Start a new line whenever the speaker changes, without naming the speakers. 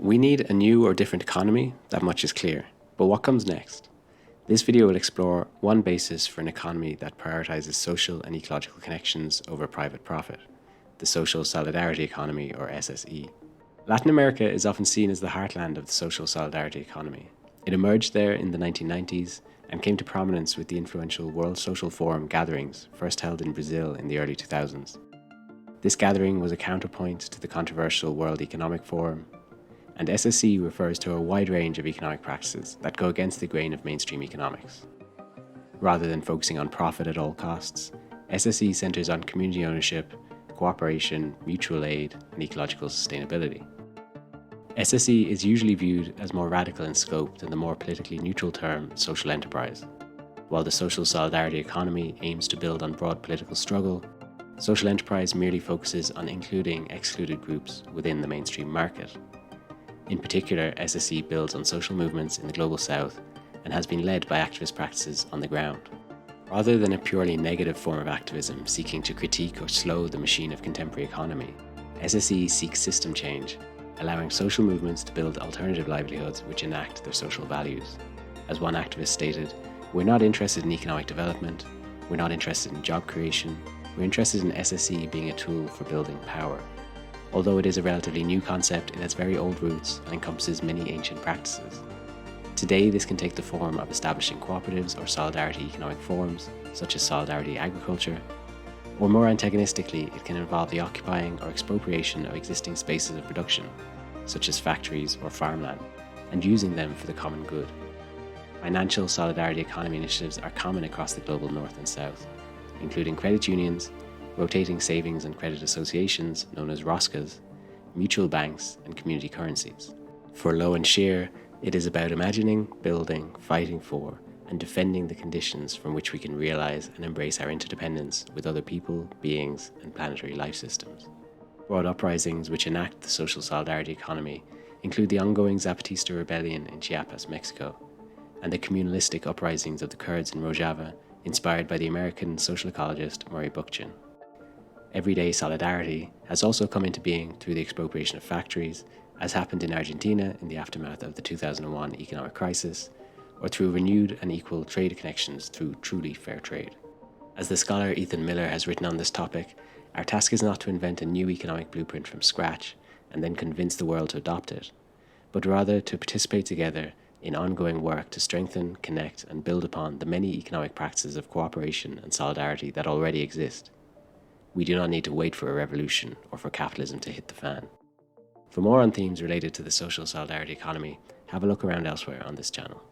We need a new or different economy, that much is clear. But what comes next? This video will explore one basis for an economy that prioritizes social and ecological connections over private profit, the social solidarity economy, or SSE. Latin America is often seen as the heartland of the social solidarity economy. It emerged there in the 1990s and came to prominence with the influential World Social Forum gatherings, first held in Brazil in the early 2000s. This gathering was a counterpoint to the controversial World Economic Forum, and SSE refers to a wide range of economic practices that go against the grain of mainstream economics. Rather than focusing on profit at all costs, SSE centers on community ownership, cooperation, mutual aid, and ecological sustainability. SSE is usually viewed as more radical in scope than the more politically neutral term social enterprise. While the social solidarity economy aims to build on broad political struggle, social enterprise merely focuses on including excluded groups within the mainstream market. In particular, SSE builds on social movements in the Global South and has been led by activist practices on the ground. Rather than a purely negative form of activism seeking to critique or slow the machine of contemporary economy, SSE seeks system change, allowing social movements to build alternative livelihoods which enact their social values. As one activist stated, "We're not interested in economic development, we're not interested in job creation, we're interested in SSE being a tool for building power." Although it is a relatively new concept, it has very old roots and encompasses many ancient practices. Today, this can take the form of establishing cooperatives or solidarity economic forms, such as solidarity agriculture, or more antagonistically, it can involve the occupying or expropriation of existing spaces of production, such as factories or farmland, and using them for the common good. Financial solidarity economy initiatives are common across the global north and south, including credit unions, rotating savings and credit associations known as ROSCAs, mutual banks, and community currencies. For Low and Shear, it is about imagining, building, fighting for, and defending the conditions from which we can realize and embrace our interdependence with other people, beings, and planetary life systems. Broad uprisings which enact the social solidarity economy include the ongoing Zapatista rebellion in Chiapas, Mexico, and the communalistic uprisings of the Kurds in Rojava, inspired by the American social ecologist Murray Bookchin. Everyday solidarity has also come into being through the expropriation of factories, as happened in Argentina in the aftermath of the 2001 economic crisis, or through renewed and equal trade connections through truly fair trade. As the scholar Ethan Miller has written on this topic, our task is not to invent a new economic blueprint from scratch and then convince the world to adopt it, but rather to participate together in ongoing work to strengthen, connect, and build upon the many economic practices of cooperation and solidarity that already exist. We do not need to wait for a revolution or for capitalism to hit the fan. For more on themes related to the social solidarity economy, have a look around elsewhere on this channel.